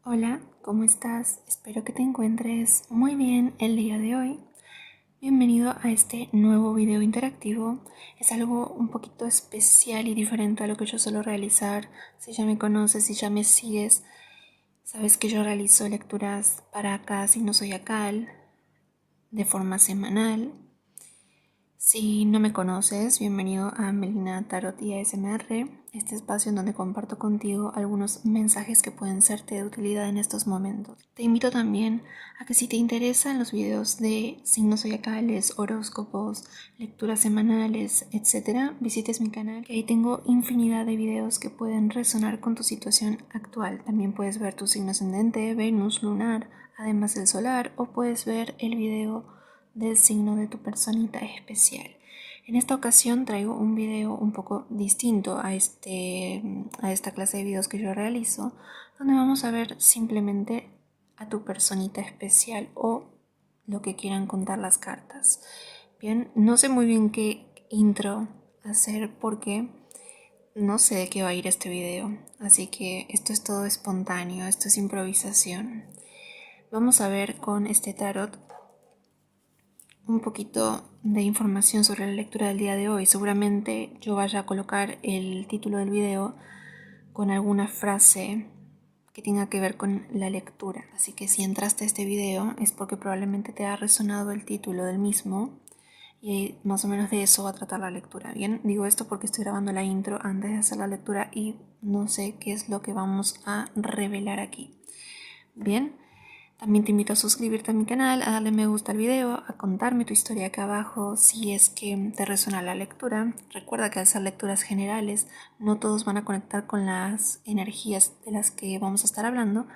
Hola, ¿cómo estás? Espero que te encuentres muy bien el día de hoy. Bienvenido a este nuevo video interactivo. Es algo un poquito especial y diferente a lo que yo suelo realizar. Si ya me conoces, si ya me sigues, sabes que yo realizo lecturas para cada signo zodiacal de forma semanal. Si no me conoces, bienvenido a Melina Tarot y ASMR, este espacio en donde comparto contigo algunos mensajes que pueden serte de utilidad en estos momentos. Te invito también a que si te interesan los videos de signos zodiacales, horóscopos, lecturas semanales, etc., visites mi canal, que ahí tengo infinidad de videos que pueden resonar con tu situación actual. También puedes ver tu signo ascendente, Venus, lunar, además del solar, o puedes ver el video del signo de tu personita especial. En esta ocasión traigo un video un poco distinto a esta clase de videos que yo realizo, donde vamos a ver simplemente a tu personita especial o lo que quieran contar las cartas. Bien, no sé muy bien qué intro hacer porque no sé de qué va a ir este video, así que esto es todo espontáneo, esto es improvisación. Vamos a ver con este tarot un poquito de información sobre la lectura del día de hoy. Seguramente yo vaya a colocar el título del video con alguna frase que tenga que ver con la lectura. Así que si entraste a este video es porque probablemente te ha resonado el título del mismo y más o menos de eso va a tratar la lectura. Bien, digo esto porque estoy grabando la intro antes de hacer la lectura y no sé qué es lo que vamos a revelar aquí. Bien, también te invito a suscribirte a mi canal, a darle me gusta al video, a contarme tu historia acá abajo si es que te resuena la lectura. Recuerda que al ser lecturas generales no todos van a conectar con las energías de las que vamos a estar hablando,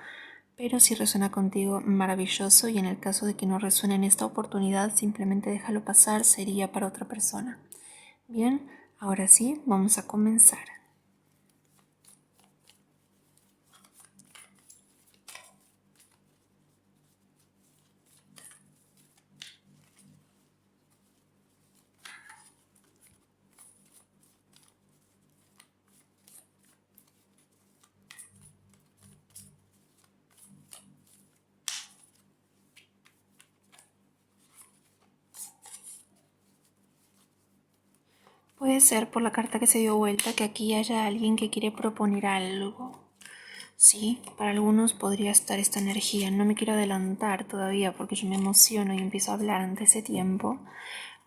pero si resuena contigo, maravilloso, y en el caso de que no resuene en esta oportunidad, simplemente déjalo pasar, sería para otra persona. Bien, ahora sí, vamos a comenzar. Puede ser por la carta que se dio vuelta que aquí haya alguien que quiere proponer algo. Sí, para algunos podría estar esta energía. No me quiero adelantar todavía porque yo me emociono y empiezo a hablar antes de tiempo,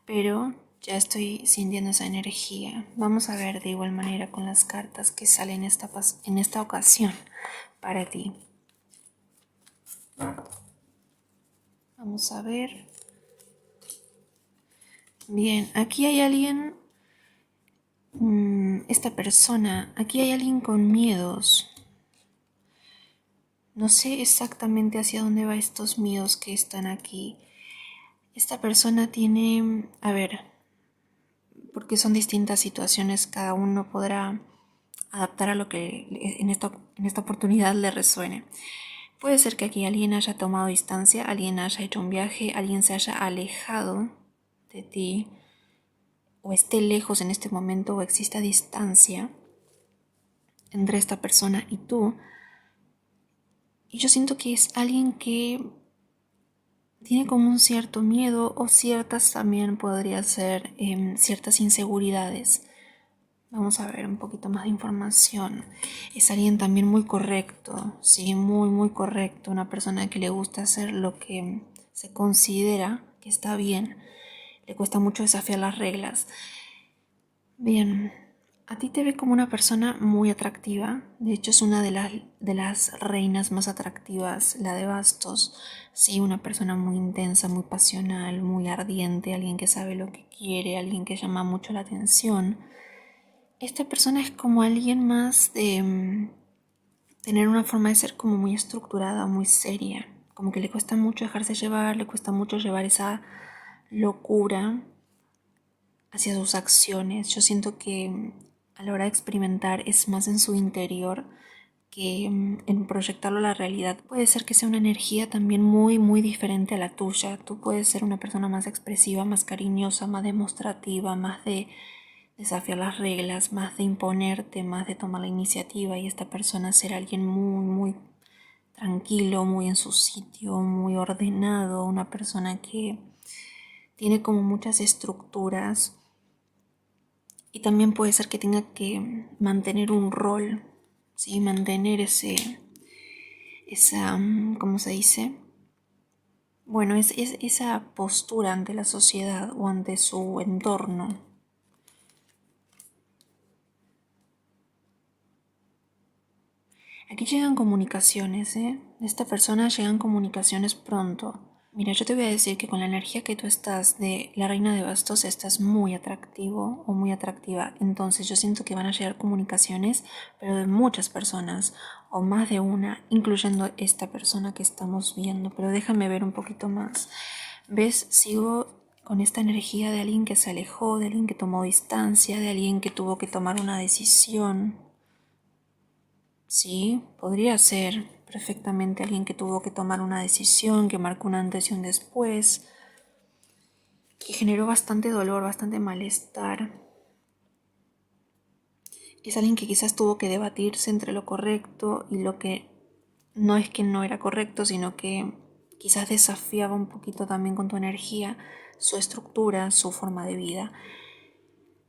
pero ya estoy sintiendo esa energía. Vamos a ver de igual manera con las cartas que salen en esta ocasión para ti. Vamos a ver. Bien, aquí hay alguien, esta persona, aquí hay alguien con miedos. No sé exactamente hacia dónde va estos miedos que están aquí. Esta persona tiene, a ver, porque son distintas situaciones, cada uno podrá adaptar a lo que en esta oportunidad le resuene. Puede ser que aquí alguien haya tomado distancia, alguien haya hecho un viaje, alguien se haya alejado de ti, o esté lejos en este momento, o exista distancia entre esta persona y tú. Y yo siento que es alguien que tiene como un cierto miedo, o ciertas también podría ser ciertas inseguridades. Vamos a ver un poquito más de información. Es alguien también muy correcto, sí, muy correcto. Una persona que le gusta hacer lo que se considera que está bien. Le cuesta mucho desafiar las reglas. Bien, a ti te ve como una persona muy atractiva. De hecho, es una de las reinas más atractivas, la de bastos. Sí, una persona muy intensa, muy pasional, muy ardiente, alguien que sabe lo que quiere, alguien que llama mucho la atención. Esta persona es como alguien más de tener una forma de ser como muy estructurada, muy seria. Como que le cuesta mucho dejarse llevar, le cuesta mucho llevar esa locura hacia sus acciones. Yo siento que a la hora de experimentar es más en su interior que en proyectarlo a la realidad. Puede ser que sea una energía también muy diferente a la tuya. Tú puedes ser una persona más expresiva, más cariñosa, más demostrativa, más de desafiar las reglas, más de imponerte, más de tomar la iniciativa, y esta persona ser alguien muy tranquilo, muy en su sitio, muy ordenado, una persona que tiene como muchas estructuras y también puede ser que tenga que mantener un rol, ¿sí? Mantener esa, ¿cómo se dice? Bueno, es esa postura ante la sociedad o ante su entorno. Aquí llegan comunicaciones, ¿eh? De esta persona llegan comunicaciones pronto. Mira, yo te voy a decir que con la energía que tú estás de la reina de bastos estás muy atractivo o muy atractiva. Entonces yo siento que van a llegar comunicaciones, pero de muchas personas o más de una, incluyendo esta persona que estamos viendo. Pero déjame ver un poquito más. ¿Ves? Sigo con esta energía de alguien que se alejó, de alguien que tomó distancia, de alguien que tuvo que tomar una decisión. Sí, podría ser perfectamente alguien que tuvo que tomar una decisión, que marcó un antes y un después, que generó bastante dolor, bastante malestar. Es alguien que quizás tuvo que debatirse entre lo correcto y lo que no es que no era correcto, sino que quizás desafiaba un poquito también con tu energía, su estructura, su forma de vida.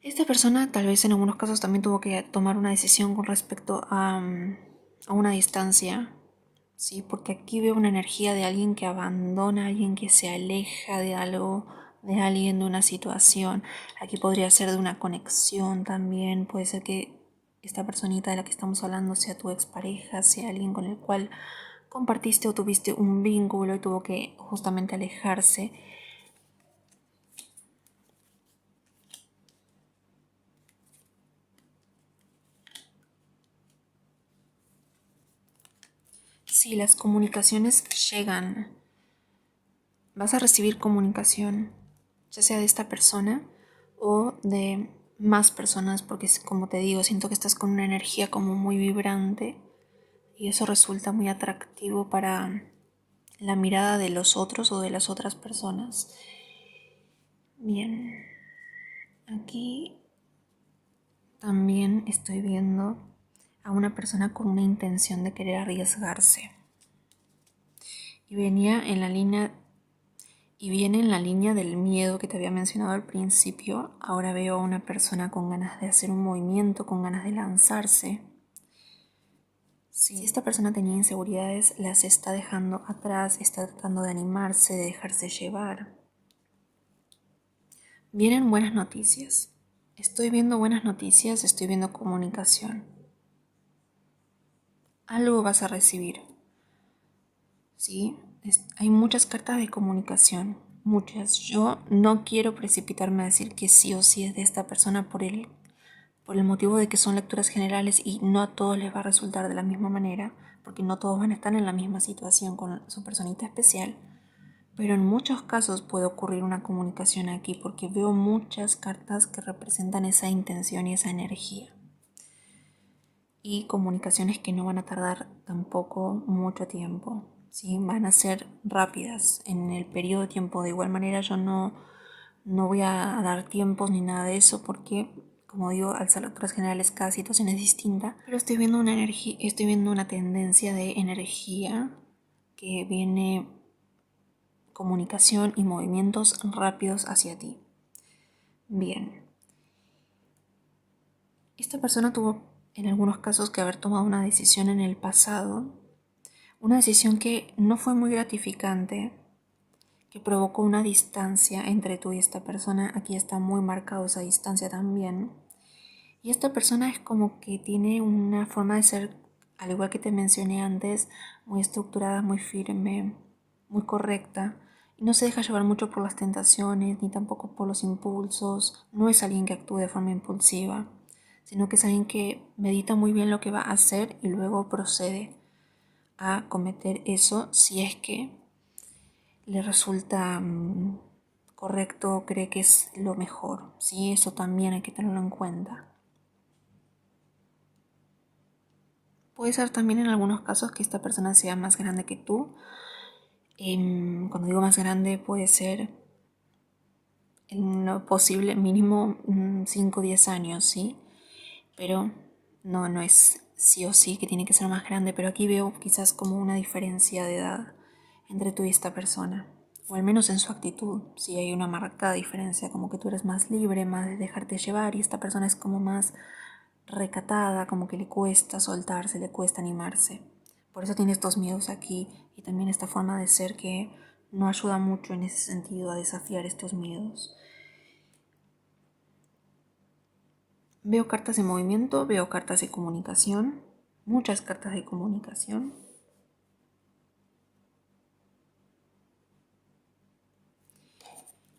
Esta persona tal vez en algunos casos también tuvo que tomar una decisión con respecto a una distancia, ¿sí? Porque aquí veo una energía de alguien que abandona, alguien que se aleja de algo, de alguien, de una situación. Aquí podría ser de una conexión también, puede ser que esta personita de la que estamos hablando sea tu expareja, sea alguien con el cual compartiste o tuviste un vínculo y tuvo que justamente alejarse. Si las comunicaciones llegan, vas a recibir comunicación, ya sea de esta persona o de más personas, porque como te digo, siento que estás con una energía como muy vibrante y eso resulta muy atractivo para la mirada de los otros o de las otras personas. Bien, aquí también estoy viendo a una persona con una intención de querer arriesgarse. Y venía en la línea Y viene en la línea del miedo que te había mencionado al principio. Ahora veo a una persona con ganas de hacer un movimiento, con ganas de lanzarse. Si esta persona tenía inseguridades, las está dejando atrás, está tratando de animarse, de dejarse llevar. Vienen buenas noticias. Estoy viendo buenas noticias, estoy viendo comunicación. Algo vas a recibir. ¿Sí? Hay muchas cartas de comunicación, muchas. Yo no quiero precipitarme a decir que sí o sí es de esta persona por el motivo de que son lecturas generales y no a todos les va a resultar de la misma manera, porque no todos van a estar en la misma situación con su personita especial. Pero en muchos casos puede ocurrir una comunicación aquí porque veo muchas cartas que representan esa intención y esa energía. Y comunicaciones que no van a tardar tampoco mucho tiempo, ¿sí? Van a ser rápidas en el periodo de tiempo. De igual manera yo no voy a dar tiempos ni nada de eso porque, como digo, al ser lecturas generales cada situación es distinta. Pero estoy viendo una energía, estoy viendo una tendencia de energía que viene comunicación y movimientos rápidos hacia ti. Bien. Esta persona tuvo en algunos casos que haber tomado una decisión en el pasado, una decisión que no fue muy gratificante, que provocó una distancia entre tú y esta persona. Aquí está muy marcado esa distancia también. Y esta persona es como que tiene una forma de ser, al igual que te mencioné antes, muy estructurada, muy firme, muy correcta. Y no se deja llevar mucho por las tentaciones, ni tampoco por los impulsos. No es alguien que actúe de forma impulsiva, sino que es alguien que medita muy bien lo que va a hacer y luego procede a cometer eso si es que le resulta correcto o cree que es lo mejor. ¿Sí? Eso también hay que tenerlo en cuenta. Puede ser también en algunos casos que esta persona sea más grande que tú. Cuando digo más grande puede ser en lo posible mínimo 5 o 10 años, ¿sí? Pero no es sí o sí que tiene que ser más grande, pero aquí veo quizás como una diferencia de edad entre tú y esta persona, o al menos en su actitud. Sí hay una marcada diferencia, como que tú eres más libre, más de dejarte llevar, y esta persona es como más recatada, como que le cuesta soltarse, le cuesta animarse. Por eso tiene estos miedos aquí, y también esta forma de ser que no ayuda mucho en ese sentido a desafiar estos miedos. Veo cartas de movimiento, veo cartas de comunicación, muchas cartas de comunicación.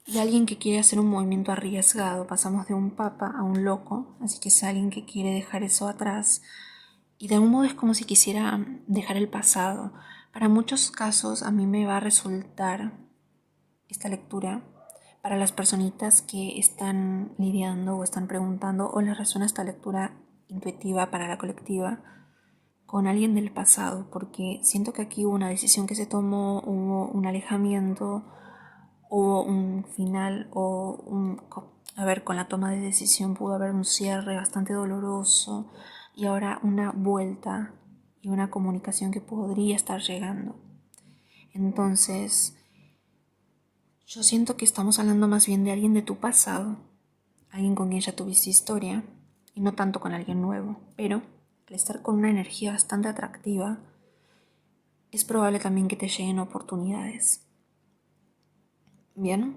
Y alguien que quiere hacer un movimiento arriesgado. Pasamos de un papa a un loco, así que es alguien que quiere dejar eso atrás. Y de algún modo es como si quisiera dejar el pasado. Para muchos casos a mí me va a resultar esta lectura para las personitas que están lidiando o están preguntando, o les resuena esta lectura intuitiva para la colectiva con alguien del pasado, porque siento que aquí hubo una decisión que se tomó, hubo un alejamiento, hubo un final a ver, con la toma de decisión pudo haber un cierre bastante doloroso y ahora una vuelta y una comunicación que podría estar llegando. Entonces, yo siento que estamos hablando más bien de alguien de tu pasado, alguien con quien ya tuviste historia y no tanto con alguien nuevo, pero al estar con una energía bastante atractiva, es probable también que te lleguen oportunidades. Bien,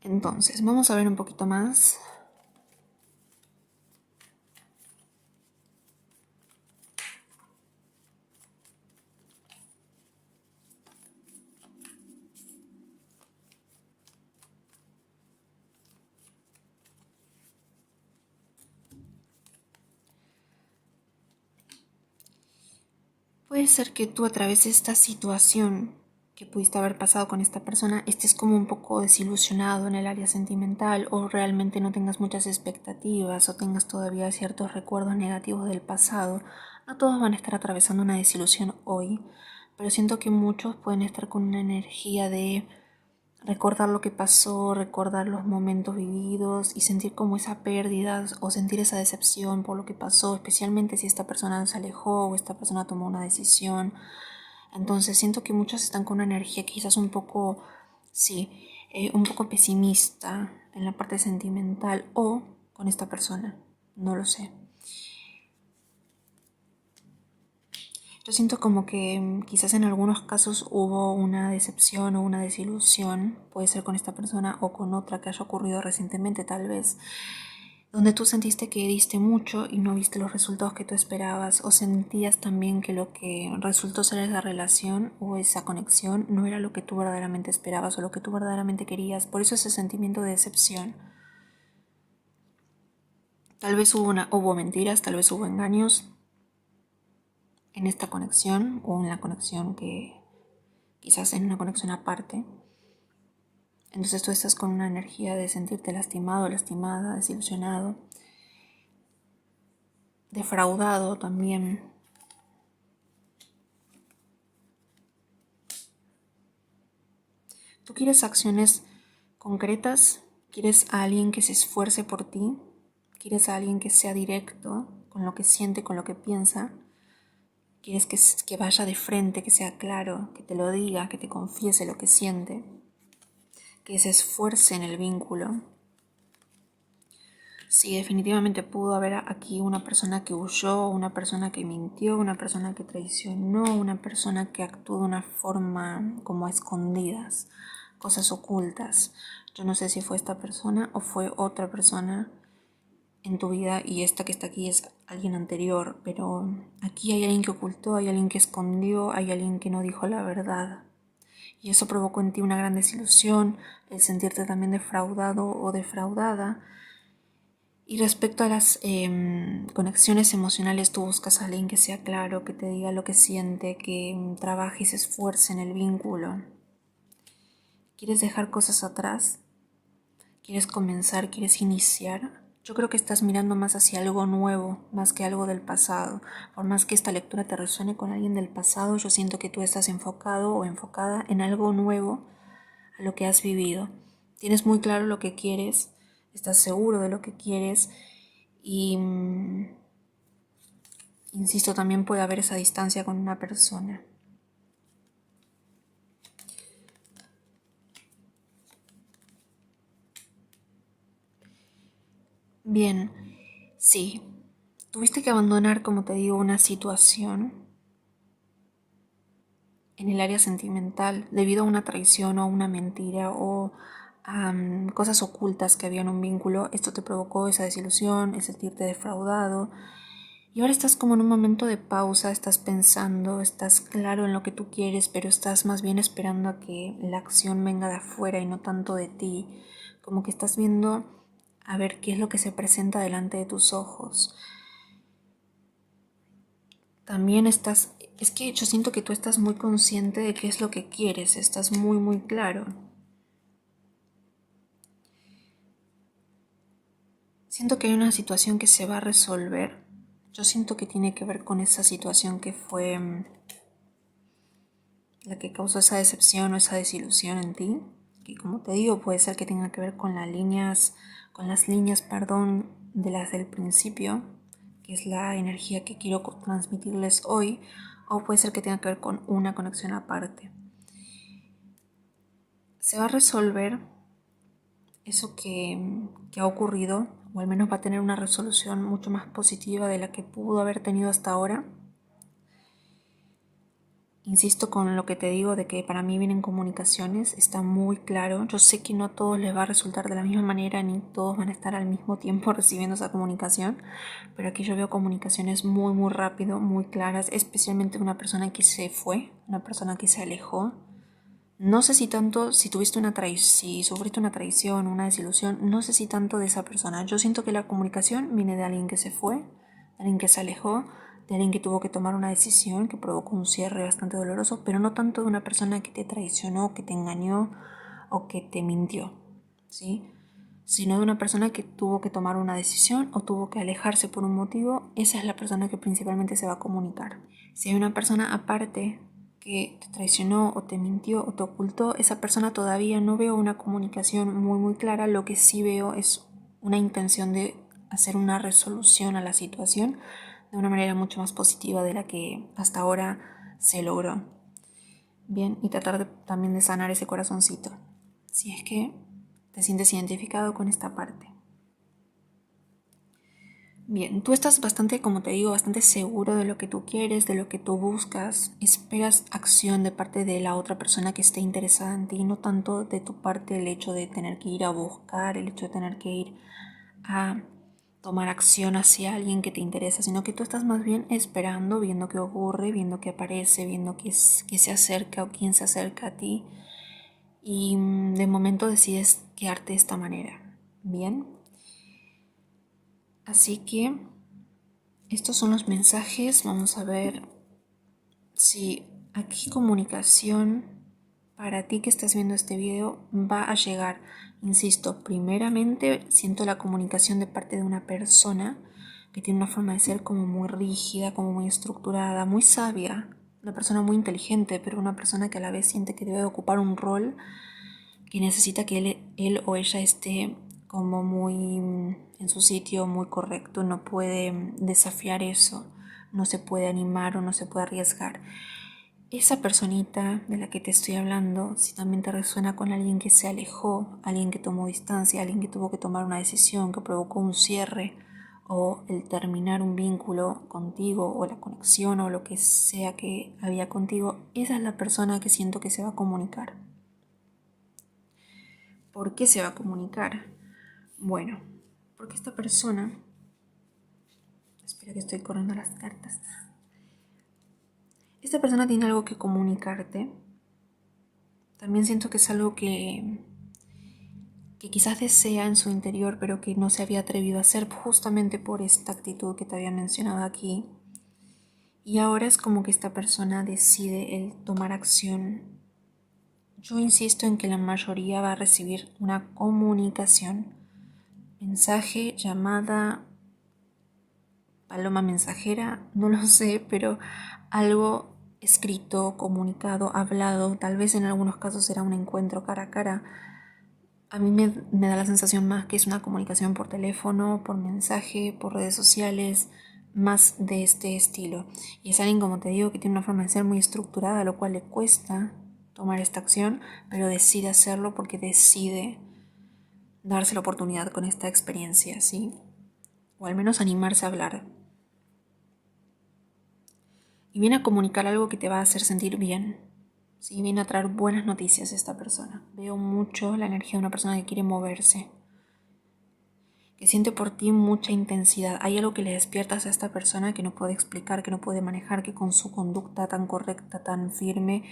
entonces vamos a ver un poquito más. Puede ser que tú a través de esta situación que pudiste haber pasado con esta persona estés como un poco desilusionado en el área sentimental, o realmente no tengas muchas expectativas o tengas todavía ciertos recuerdos negativos del pasado. No todos van a estar atravesando una desilusión hoy, pero siento que muchos pueden estar con una energía de recordar lo que pasó, recordar los momentos vividos y sentir como esa pérdida o sentir esa decepción por lo que pasó, especialmente si esta persona se alejó o esta persona tomó una decisión. Entonces siento que muchos están con una energía quizás un poco, sí, un poco pesimista en la parte sentimental o con esta persona, no lo sé. Yo siento como que quizás en algunos casos hubo una decepción o una desilusión, puede ser con esta persona o con otra que haya ocurrido recientemente tal vez, donde tú sentiste que diste mucho y no viste los resultados que tú esperabas, o sentías también que lo que resultó ser esa relación o esa conexión no era lo que tú verdaderamente esperabas o lo que tú verdaderamente querías, por eso ese sentimiento de decepción. Tal vez hubo mentiras, tal vez hubo engaños en esta conexión o en la conexión que quizás en una conexión aparte. Entonces tú estás con una energía de sentirte lastimado, lastimada, desilusionado, defraudado también. Tú quieres acciones concretas, quieres a alguien que se esfuerce por ti, quieres a alguien que sea directo con lo que siente, con lo que piensa, quieres que vaya de frente, que sea claro, que te lo diga, que te confiese lo que siente, que se esfuerce en el vínculo. Sí, definitivamente pudo haber aquí una persona que huyó, una persona que mintió, una persona que traicionó, una persona que actuó de una forma como a escondidas, cosas ocultas. Yo no sé si fue esta persona o fue otra persona en tu vida, y esta que está aquí es alguien anterior, pero aquí hay alguien que ocultó, hay alguien que escondió, hay alguien que no dijo la verdad. Y eso provocó en ti una gran desilusión, el sentirte también defraudado o defraudada. Y respecto a las conexiones emocionales, tú buscas a alguien que sea claro, que te diga lo que siente, que trabaje y se esfuerce en el vínculo. ¿Quieres dejar cosas atrás? ¿Quieres comenzar? ¿Quieres iniciar? Yo creo que estás mirando más hacia algo nuevo, más que algo del pasado. Por más que esta lectura te resuene con alguien del pasado, yo siento que tú estás enfocado o enfocada en algo nuevo a lo que has vivido. Tienes muy claro lo que quieres, estás seguro de lo que quieres y Insisto, también puede haber esa distancia con una persona. Bien, sí, tuviste que abandonar, como te digo, una situación en el área sentimental debido a una traición o a una mentira o a cosas ocultas que había en un vínculo. Esto te provocó esa desilusión, el sentirte defraudado. Y ahora estás como en un momento de pausa, estás pensando, estás claro en lo que tú quieres, pero estás más bien esperando a que la acción venga de afuera y no tanto de ti. Como que estás viendo a ver qué es lo que se presenta delante de tus ojos. También es que yo siento que tú estás muy consciente de qué es lo que quieres, estás muy claro. Siento que hay una situación que se va a resolver. Yo siento que tiene que ver con esa situación que fue la que causó esa decepción o esa desilusión en ti, que como te digo puede ser que tenga que ver con las líneas, de las del principio, que es la energía que quiero transmitirles hoy, o puede ser que tenga que ver con una conexión aparte. Se va a resolver eso que ha ocurrido, o al menos va a tener una resolución mucho más positiva de la que pudo haber tenido hasta ahora. Insisto con lo que te digo de que para mí vienen comunicaciones, está muy claro. Yo sé que no a todos les va a resultar de la misma manera ni todos van a estar al mismo tiempo recibiendo esa comunicación, pero aquí yo veo comunicaciones muy rápido, muy claras, especialmente una persona que se fue, una persona que se alejó. No sé si tanto, si sufriste una traición, una desilusión, no sé si tanto de esa persona. Yo siento que la comunicación viene de alguien que se fue, de alguien que se alejó, de alguien que tuvo que tomar una decisión que provocó un cierre bastante doloroso, pero no tanto de una persona que te traicionó, que te engañó o que te mintió, ¿sí? Sino de una persona que tuvo que tomar una decisión o tuvo que alejarse por un motivo. Esa es la persona que principalmente se va a comunicar. Si hay una persona aparte que te traicionó o te mintió o te ocultó, esa persona todavía no veo una comunicación muy clara. Lo que sí veo es una intención de hacer una resolución a la situación de una manera mucho más positiva de la que hasta ahora se logró. Bien, y tratar también de sanar ese corazoncito, si es que te sientes identificado con esta parte. Bien, tú estás bastante, como te digo, bastante seguro de lo que tú quieres, de lo que tú buscas. Esperas acción de parte de la otra persona que esté interesada en ti, no tanto de tu parte el hecho de tener que ir a buscar, el hecho de tener que ir a tomar acción hacia alguien que te interesa, sino que tú estás más bien esperando, viendo qué ocurre, viendo qué aparece, viendo qué se acerca o quién se acerca a ti. Y de momento decides quedarte de esta manera. Bien. Así que estos son los mensajes. Vamos a ver si aquí comunicación para ti que estás viendo este video va a llegar. Insisto, primeramente siento la comunicación de parte de una persona que tiene una forma de ser como muy rígida, como muy estructurada, muy sabia. Una persona muy inteligente, pero una persona que a la vez siente que debe ocupar un rol que necesita que él o ella esté como muy en su sitio, muy correcto, no puede desafiar eso, no se puede animar o no se puede arriesgar. Esa personita de la que te estoy hablando, si también te resuena con alguien que se alejó, alguien que tomó distancia, alguien que tuvo que tomar una decisión, que provocó un cierre o el terminar un vínculo contigo o la conexión o lo que sea que había contigo, esa es la persona que siento que se va a comunicar. ¿Por qué se va a comunicar? Bueno, porque esta persona... Espera que estoy corriendo las cartas. Esta persona tiene algo que comunicarte. También siento que es algo que quizás desea en su interior, pero que no se había atrevido a hacer justamente por esta actitud que te había mencionado aquí. Y ahora es como que esta persona decide el tomar acción. Yo insisto en que la mayoría va a recibir una comunicación, mensaje, llamada, paloma mensajera, no lo sé, pero algo escrito, comunicado, hablado, tal vez en algunos casos será un encuentro cara a cara. A mí me da la sensación más que es una comunicación por teléfono, por mensaje, por redes sociales, más de este estilo. Y es alguien, como te digo, que tiene una forma de ser muy estructurada, lo cual le cuesta tomar esta acción, pero decide hacerlo porque decide darse la oportunidad con esta experiencia, ¿sí? O al menos animarse a hablar. Y viene a comunicar algo que te va a hacer sentir bien. Sí, viene a traer buenas noticias a esta persona. Veo mucho la energía de una persona que quiere moverse, que siente por ti mucha intensidad. Hay algo que le despiertas a esta persona que no puede explicar, que no puede manejar, que con su conducta tan correcta, tan firme,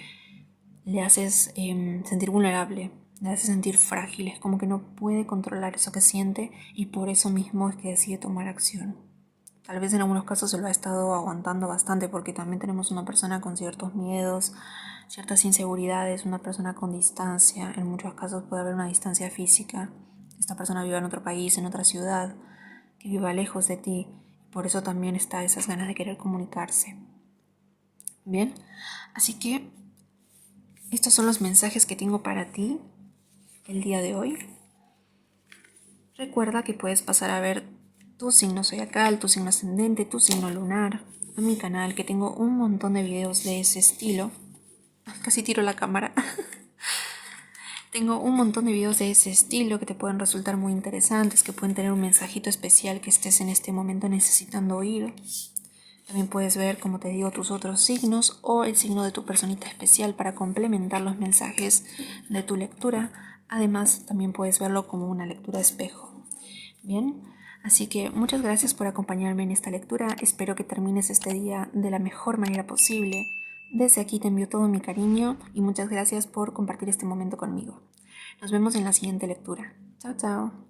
le haces sentir vulnerable, le haces sentir frágil. Es como que no puede controlar eso que siente y por eso mismo es que decide tomar acción. Tal vez en algunos casos se lo ha estado aguantando bastante porque también tenemos una persona con ciertos miedos, ciertas inseguridades, una persona con distancia. En muchos casos puede haber una distancia física. Esta persona vive en otro país, en otra ciudad, que viva lejos de ti. Por eso también está esas ganas de querer comunicarse. Bien, así que estos son los mensajes que tengo para ti el día de hoy. Recuerda que puedes pasar a ver tu signo zodiacal, tu signo ascendente, tu signo lunar en mi canal, que tengo un montón de videos de ese estilo. Casi tiro la cámara. Tengo un montón de videos de ese estilo que te pueden resultar muy interesantes, que pueden tener un mensajito especial que estés en este momento necesitando oír. También puedes ver, como te digo, tus otros signos o el signo de tu personita especial para complementar los mensajes de tu lectura. Además, también puedes verlo como una lectura espejo. Bien, así que muchas gracias por acompañarme en esta lectura. Espero que termines este día de la mejor manera posible. Desde aquí te envío todo mi cariño y muchas gracias por compartir este momento conmigo. Nos vemos en la siguiente lectura. Chao, chao.